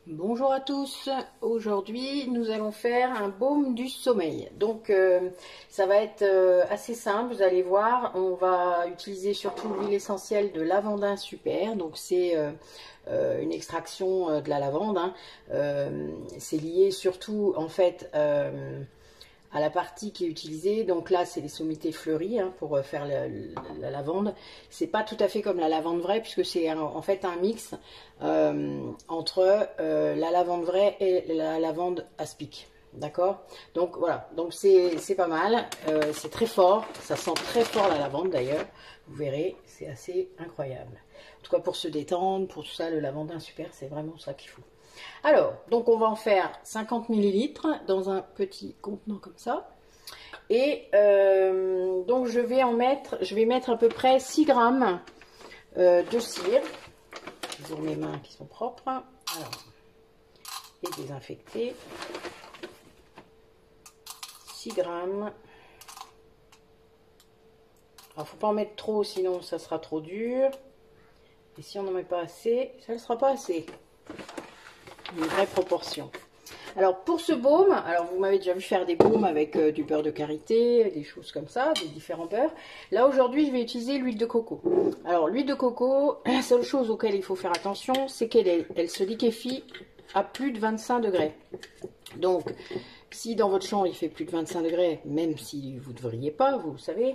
Bonjour à tous, aujourd'hui nous allons faire un baume du sommeil. Donc ça va être assez simple, vous allez voir, on va utiliser surtout l'huile essentielle de lavandin super, donc c'est une extraction de la lavande, hein. C'est lié surtout en fait à la partie qui est utilisée. Donc là c'est les sommités fleuries, hein, pour faire la lavande. C'est pas tout à fait comme la lavande vraie puisque c'est en fait un mix entre la lavande vraie et la lavande aspic. D'accord, donc voilà, donc c'est pas mal, c'est très fort, ça sent très fort la lavande d'ailleurs, vous verrez, c'est assez incroyable. En tout cas pour se détendre, pour tout ça, le lavandin super, c'est vraiment ça qu'il faut. Alors, donc on va en faire 50 ml dans un petit contenant comme ça. Et donc je vais mettre à peu près 6 grammes de cire. Toujours mes mains qui sont propres. Alors, et désinfecter. 6 grammes. Alors, faut pas en mettre trop, sinon ça sera trop dur. Et si on n'en met pas assez, ça ne sera pas assez. Une vraie proportion. Alors pour ce baume, alors vous m'avez déjà vu faire des baumes avec du beurre de karité, des choses comme ça, des différents beurres. Là aujourd'hui je vais utiliser l'huile de coco. Alors l'huile de coco, la seule chose auquel il faut faire attention, c'est qu'elle se liquéfie à plus de 25 degrés. Donc si dans votre chambre il fait plus de 25 degrés, même si vous ne devriez pas, vous le savez,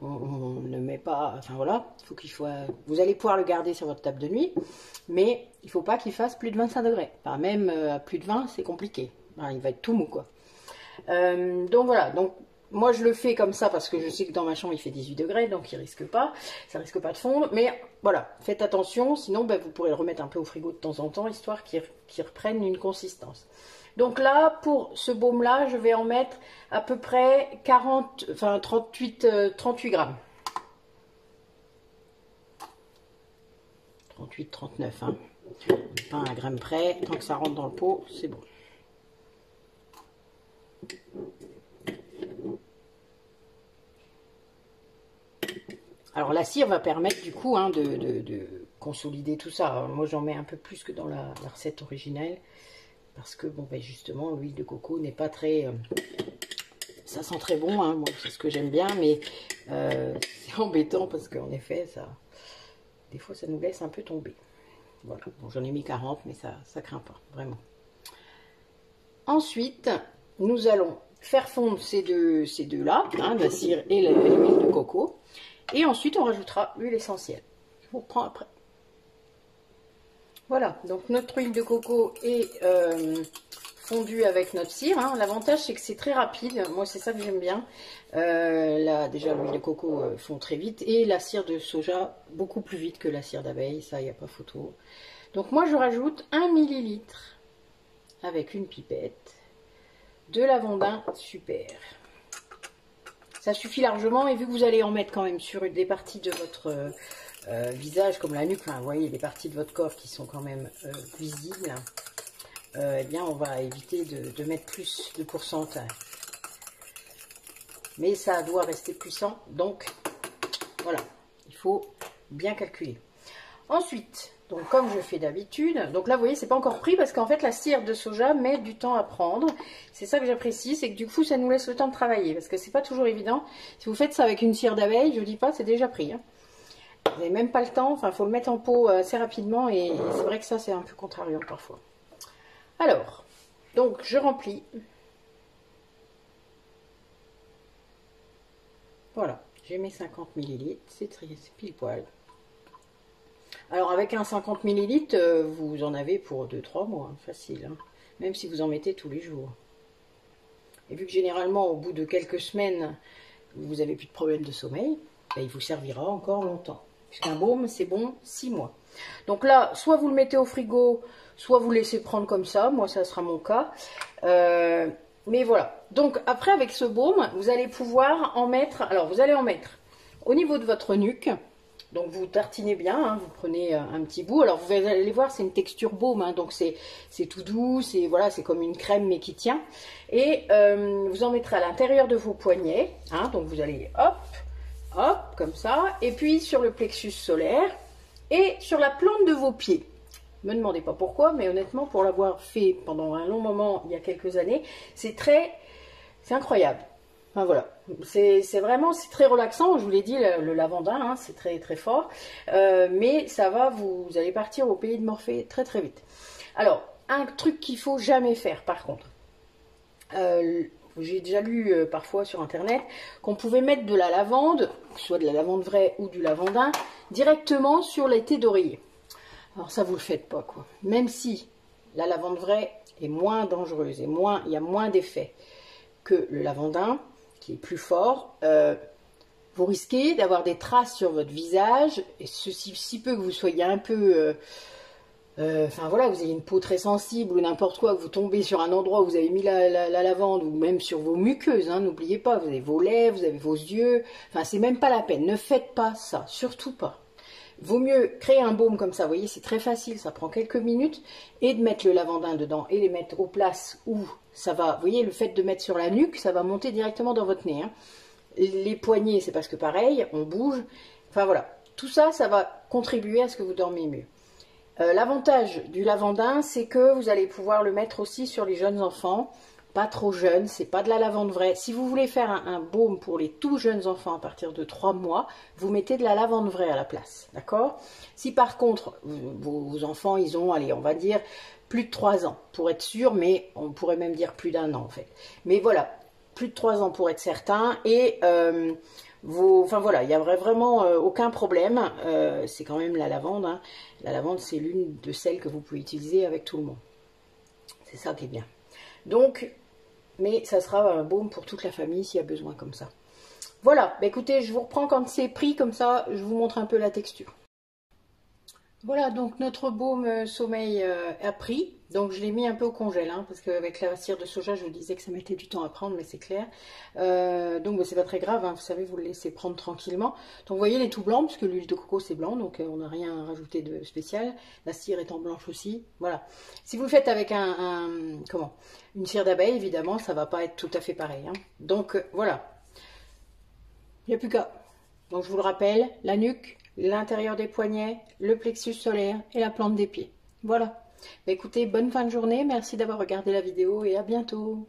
on ne met pas, enfin voilà, vous allez pouvoir le garder sur votre table de nuit, mais il ne faut pas qu'il fasse plus de 25 degrés. Enfin, même à plus de 20, c'est compliqué. Enfin, il va être tout mou, quoi. Donc voilà, donc moi je le fais comme ça parce que je sais que dans ma chambre il fait 18 degrés, donc ça risque pas de fondre. Mais voilà, faites attention, sinon vous pourrez le remettre un peu au frigo de temps en temps, histoire qu'il reprenne une consistance. Donc là, pour ce baume-là, je vais en mettre à peu près 38 grammes. 38, 39, hein. Pas un gramme près, tant que ça rentre dans le pot, c'est bon. Alors la cire va permettre du coup, hein, de consolider tout ça. Moi j'en mets un peu plus que dans la recette originelle. Parce que bon, justement, l'huile de coco n'est pas très... ça sent très bon, hein, moi c'est ce que j'aime bien, mais c'est embêtant parce qu'en effet, des fois ça nous laisse un peu tomber. Voilà, bon, j'en ai mis 40, mais ça craint pas, vraiment. Ensuite, nous allons faire fondre ces deux-là, hein, la cire et l'huile de coco. Et ensuite, on rajoutera l'huile essentielle. Je vous reprends après. Voilà, donc notre huile de coco est fondue avec notre cire, hein. L'avantage c'est que c'est très rapide, moi c'est ça que j'aime bien. Là déjà l'huile de coco fond très vite et la cire de soja beaucoup plus vite que la cire d'abeille, ça il n'y a pas photo. Donc moi je rajoute 1 millilitre avec une pipette de lavandin super. Ça suffit largement, et vu que vous allez en mettre quand même sur des parties de votre visage comme la nuque, enfin, vous voyez des parties de votre corps qui sont quand même visibles, eh bien on va éviter de mettre plus de pourcentage. Mais ça doit rester puissant, donc voilà, il faut bien calculer. Ensuite, donc comme je fais d'habitude, donc là vous voyez c'est pas encore pris parce qu'en fait la cire de soja met du temps à prendre. C'est ça que j'apprécie, c'est que du coup ça nous laisse le temps de travailler parce que c'est pas toujours évident. Si vous faites ça avec une cire d'abeille, je dis pas, c'est déjà pris, hein. Vous n'avez même pas le temps, enfin il faut le mettre en pot assez rapidement et c'est vrai que ça c'est un peu contrariant parfois. Alors, donc je remplis. Voilà, j'ai mes 50 ml, c'est pile poil. Alors avec un 50 ml, vous en avez pour 2-3 mois, hein, facile, hein, même si vous en mettez tous les jours. Et vu que généralement au bout de quelques semaines, vous n'avez plus de problème de sommeil, il vous servira encore longtemps. Puisqu'un baume, c'est bon 6 mois. Donc là, soit vous le mettez au frigo, soit vous le laissez prendre comme ça, moi ça sera mon cas. Mais voilà, donc après avec ce baume, vous allez pouvoir en mettre, alors vous allez en mettre au niveau de votre nuque. Donc vous tartinez bien, hein, vous prenez un petit bout. Alors vous allez voir, c'est une texture baume, hein, donc c'est tout doux, voilà, c'est comme une crème mais qui tient. Et vous en mettrez à l'intérieur de vos poignets, hein, donc vous allez hop, hop, comme ça. Et puis sur le plexus solaire et sur la plante de vos pieds. Me demandez pas pourquoi, mais honnêtement, pour l'avoir fait pendant un long moment, il y a quelques années, c'est incroyable. Enfin voilà, c'est vraiment, c'est très relaxant. Je vous l'ai dit, le lavandin, hein, c'est très très fort, mais ça va, vous allez partir au pays de Morphée très très vite. Alors, un truc qu'il faut jamais faire, par contre. J'ai déjà lu parfois sur internet qu'on pouvait mettre de la lavande, que ce soit de la lavande vraie ou du lavandin, directement sur les thés d'oreiller. Alors ça, vous le faites pas, quoi. Même si la lavande vraie est moins dangereuse et il y a moins d'effets que le lavandin, qui est plus fort, vous risquez d'avoir des traces sur votre visage, et ceci si peu que vous soyez un peu... enfin voilà, vous avez une peau très sensible ou n'importe quoi, que vous tombez sur un endroit où vous avez mis la lavande, ou même sur vos muqueuses, hein, n'oubliez pas, vous avez vos lèvres, vous avez vos yeux, enfin c'est même pas la peine, ne faites pas ça, surtout pas. Vaut mieux créer un baume comme ça, vous voyez, c'est très facile, ça prend quelques minutes, et de mettre le lavandin dedans, et les mettre aux places où ça va, vous voyez, le fait de mettre sur la nuque, ça va monter directement dans votre nez, hein. Les poignets, c'est parce que pareil, on bouge, enfin voilà, tout ça, ça va contribuer à ce que vous dormiez mieux. L'avantage du lavandin, c'est que vous allez pouvoir le mettre aussi sur les jeunes enfants, pas trop jeunes, c'est pas de la lavande vraie. Si vous voulez faire un baume pour les tout jeunes enfants à partir de 3 mois, vous mettez de la lavande vraie à la place, d'accord? Si par contre, vos enfants, ils ont, allez, on va dire, plus de 3 ans, pour être sûr, mais on pourrait même dire plus d'1 an en fait. Mais voilà, plus de 3 ans pour être certain, et... enfin voilà, il n'y a vraiment aucun problème, c'est quand même la lavande, hein. La lavande, c'est l'une de celles que vous pouvez utiliser avec tout le monde, c'est ça qui est bien. Donc, mais ça sera un baume pour toute la famille s'il y a besoin comme ça. Voilà, bah écoutez, je vous reprends quand c'est pris, comme ça je vous montre un peu la texture. Voilà, donc notre baume sommeil a pris. Donc je l'ai mis un peu au congèle, hein, parce qu'avec la cire de soja, je vous disais que ça mettait du temps à prendre, mais c'est clair. Donc bah, c'est pas très grave, hein, vous savez, vous le laissez prendre tranquillement. Donc vous voyez, il est tout blanc, parce que l'huile de coco c'est blanc, donc on n'a rien à rajouter de spécial. La cire étant blanche aussi, voilà. Si vous le faites avec une cire d'abeille, évidemment, ça va pas être tout à fait pareil, hein. Donc voilà, il n'y a plus qu'à. Donc je vous le rappelle, la nuque, l'intérieur des poignets, le plexus solaire et la plante des pieds. Voilà. Bah, écoutez, bonne fin de journée, merci d'avoir regardé la vidéo et à bientôt.